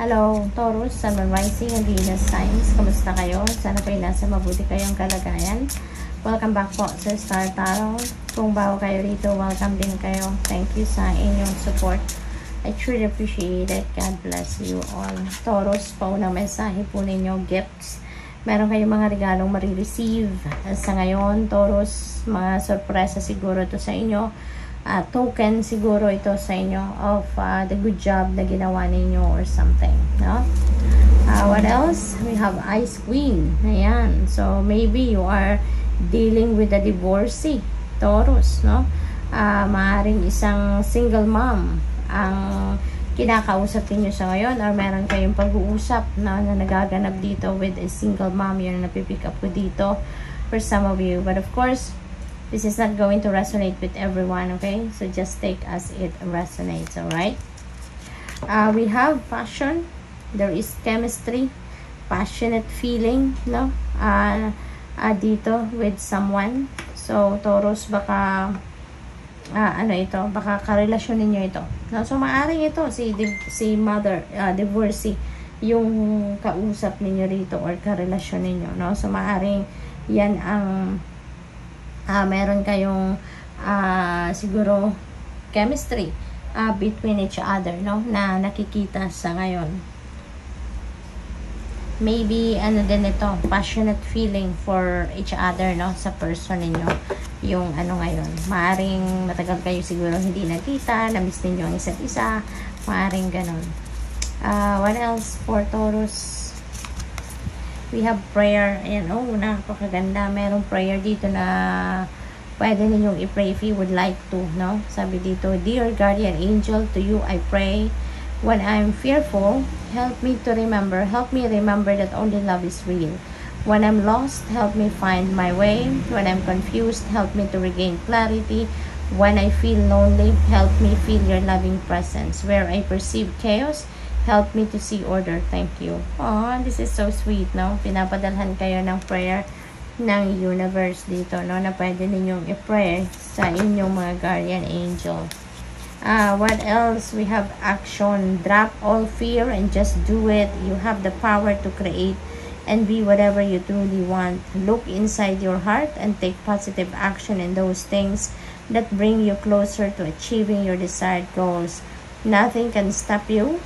Hello, Taurus, Sun, Moon, Rising, and Venus signs. Kamusta kayo? Sana kayo nasa mabuti kayong kalagayan. Welcome back po sa Star Tarot. Kung bago kayo rito, welcome din kayo. Thank you sa inyong support. I truly appreciate it. God bless you all. Taurus, paunang mensahe po ninyo, gifts. Meron kayong mga regalong marireceive. Sa ngayon, Taurus, mga sorpresa siguro to sa inyo. Token siguro ito sa inyo of the good job na ginawa ninyo or something, no? What else? We have Ice Queen. Ayan. So, maybe you are dealing with a divorcee, Taurus, no? Maaaring isang single mom ang kinakausap niyo sa ngayon, or meron kayong pag-uusap na nagaganap dito with a single mom. Yun ang napipick up ko dito for some of you. But of course, this is not going to resonate with everyone, okay? So just take as it resonates, alright? We have passion. There is chemistry, passionate feeling, no? Dito with someone. So, Taurus, baka, baka karelasyon ninyo ito. No? So, maaaring ito, si mother, divorcee, yung kausap ninyo rito or karelasyon ninyo, no? So, maaaring yan ang meron kayong siguro chemistry between each other, no, na nakikita sa ngayon. Maybe din ito, passionate feeling for each other, no, sa person ninyo, yung ngayon. Maaring matagal kayo siguro hindi nakita, na-miss ninyo ang isa't isa, maaring ganun. What else for Taurus? We have prayer. Ayan, napakaganda. Merong prayer dito na pwede ninyong i-pray if you would like to, no? Sabi dito, Dear Guardian Angel, to you I pray. When I'm fearful, help me remember that only love is real. When I'm lost, help me find my way. When I'm confused, help me to regain clarity. When I feel lonely, help me feel your loving presence. Where I perceive chaos, help me to see order. Thank you. Oh, this is so sweet, no? Pinapadalhan kayo ng prayer ng universe dito, no? Na pwede ninyong i-pray sa inyong mga guardian angel. What else? We have action. Drop all fear and just do it. You have the power to create and be whatever you truly want. Look inside your heart and take positive action in those things that bring you closer to achieving your desired goals. Nothing can stop you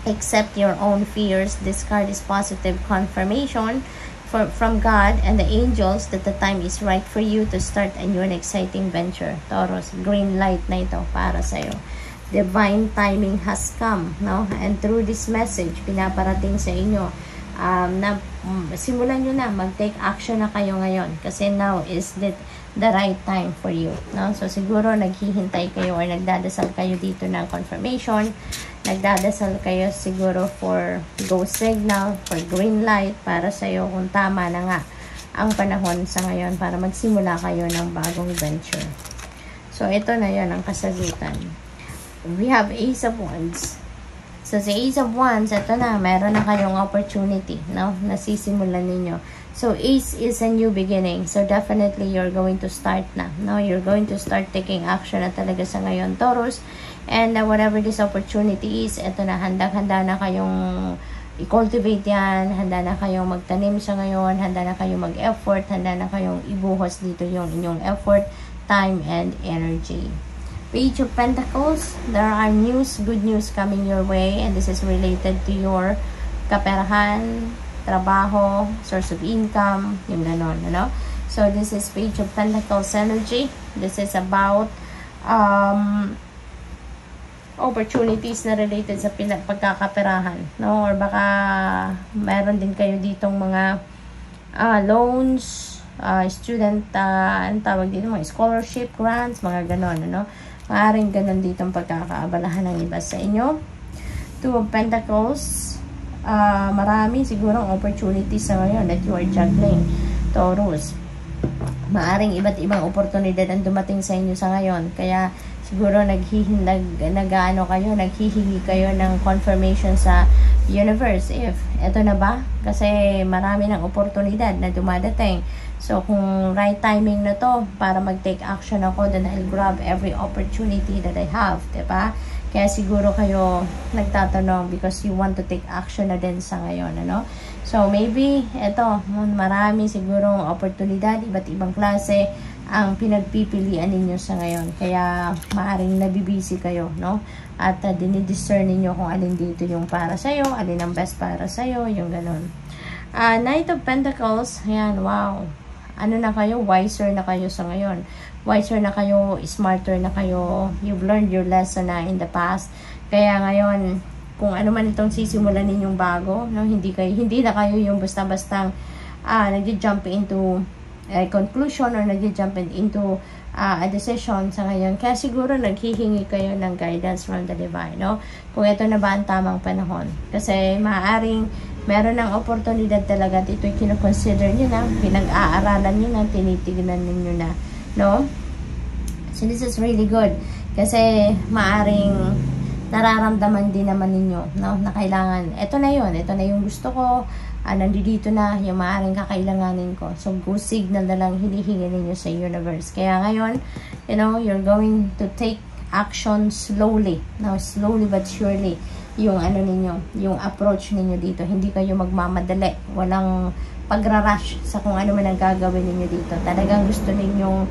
except your own fears. This card is positive confirmation from God and the angels that the time is right for you to start a new and exciting venture. Taurus, green light na ito para sa'yo. Divine timing has come, no? And through this message, pinaparating sa inyo na simulan nyo na, mag-take action na kayo ngayon. Kasi now is the right time for you, no? So, siguro naghihintay kayo or nagdadasal kayo dito ng confirmation. Nagdadasal kayo siguro for go signal, for green light, para sa'yo kung tama na nga ang panahon sa ngayon para magsimula kayo ng bagong venture. So, ito na yon ang kasagutan. We have Ace of Wands. So, sa Ace of Wands, ito na, meron na kayong opportunity, no? Nasisimulan ninyo. So, Ace is a new beginning. So, definitely, you're going to start na, no? You're going to start taking action na talaga sa ngayon, Taurus. And whatever this opportunity is, ito na, handang-handa na kayong i-cultivate yan, handa na kayong magtanim sa ngayon, handa na kayong mag-effort, handa na kayong ibuhos dito yung inyong effort, time, and energy. Page of Pentacles, there are good news coming your way, and this is related to your kaperahan, trabaho, source of income, yung ganon, ano? So, this is Page of Pentacles energy. This is about opportunities na related sa pagkakaperahan, no? Or baka meron din kayo ditong mga loans, student, ang tawag dito, mga scholarship, grants, mga ganon, ano? Maaaring ganon ditong pagkakaabalahan ng iba sa inyo. Two of Pentacles, marami sigurong opportunities sa ngayon that you are juggling, Taurus. Maaring iba't ibang oportunidad ang dumating sa inyo sa ngayon. Kaya siguro naghihingi kayo ng confirmation sa universe. If eto na ba? Kasi marami ng oportunidad na dumadating. So kung right timing na to para mag-take action ako, then I'll grab every opportunity that I have, diba? Kaya siguro kayo nagtatanong because you want to take action na din sa ngayon, ano? So, maybe, eto, marami sigurong oportunidad, iba't ibang klase ang pinagpipilian ninyo sa ngayon. Kaya, maaring nabibisi kayo, no? At dinidiscern ninyo kung alin dito yung para sa'yo, alin ang best para sa'yo, yung ganun. Knight of Pentacles, ayan, wow. Ano na kayo? Wiser na kayo sa ngayon. Wiser na kayo, smarter na kayo. You've learned your lesson na in the past. Kaya ngayon, kung ano man itong sisimulan ninyong bago, no, hindi na kayo yung basta-bastang nag-jump into a conclusion or nag-jump into a decision sa ngayon. Kaya siguro naghihingi kayo ng guidance from the divine, no? Kung ito na ba ang tamang panahon. Kasi maaaring meron ng oportunidad talaga at ito'y kinoconsider nyo na, pinag-aaralan nyo na, tinitignan ninyo na, no? So this is really good. Kasi maaaring nararamdaman din naman ninyo, no, na kailangan, ito na yung gusto ko, nandito na yung maaaring kakailanganin ko. So, go signal na lang hinihingi ninyo sa universe. Kaya ngayon, you know, you're going to take action slowly. Now, slowly but surely, yung ano ninyo, yung approach ninyo dito. Hindi kayo magmamadali. Walang pagrarush sa kung ano man ang gagawin ninyo dito. Talagang gusto ninyong,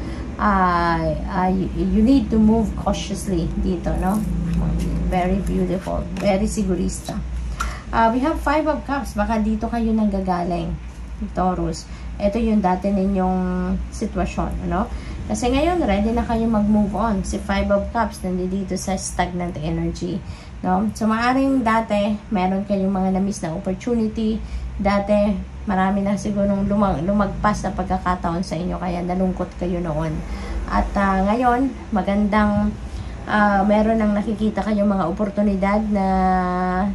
you need to move cautiously dito, no? Very beautiful. Very sigurista. We have 5 of Cups. Baka dito kayo nanggagaling, Taurus. Ito yung dati ninyong sitwasyon, ano? Kasi ngayon, ready na kayo mag-move on. Si 5 of Cups, nandito sa stagnant energy, no? So, maaaring dati, meron kayong mga na-miss na opportunity. Dati, marami na sigurong lumagpas na pagkakataon sa inyo, kaya nalungkot kayo noon. At ngayon, magandang meron nang nakikita kayong mga oportunidad na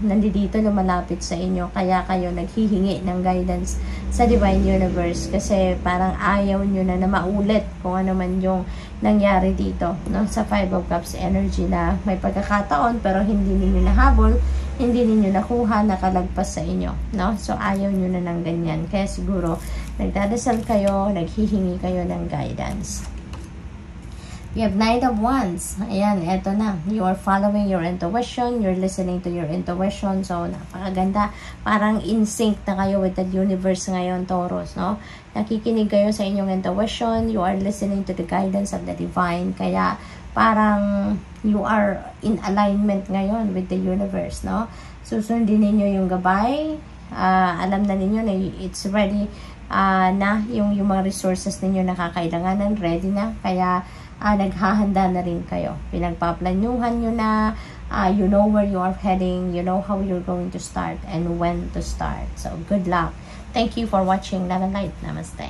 nandito lumalapit sa inyo, kaya kayo naghihingi ng guidance sa Divine Universe kasi parang ayaw nyo na maulit kung ano man yung nangyari dito, no? Sa 5 of Cups energy na may pagkakataon pero hindi ninyo nahabol, hindi ninyo nakuha, nakalagpas sa inyo, no? So ayaw nyo na ng ganyan, kaya siguro nagdadasal kayo, naghihingi kayo ng guidance. You have Knight of Wands. Ayan, eto na. You are following your intuition. You're listening to your intuition. So, napakaganda. Parang in sync na kayo with the universe ngayon, Taurus, no? Nakikinig kayo sa inyong intuition. You are listening to the guidance of the divine. Kaya, parang you are in alignment ngayon with the universe, no? Susundin ninyo yung gabay. Alam na ninyo na it's ready na yung mga resources ninyo na kakailanganan. Ready na. Kaya, naghahanda na rin kayo. Pinagpaplanyuhan nyo na, you know where you are heading, you know how you're going to start and when to start. So, good luck. Thank you for watching Love and Light. Namaste.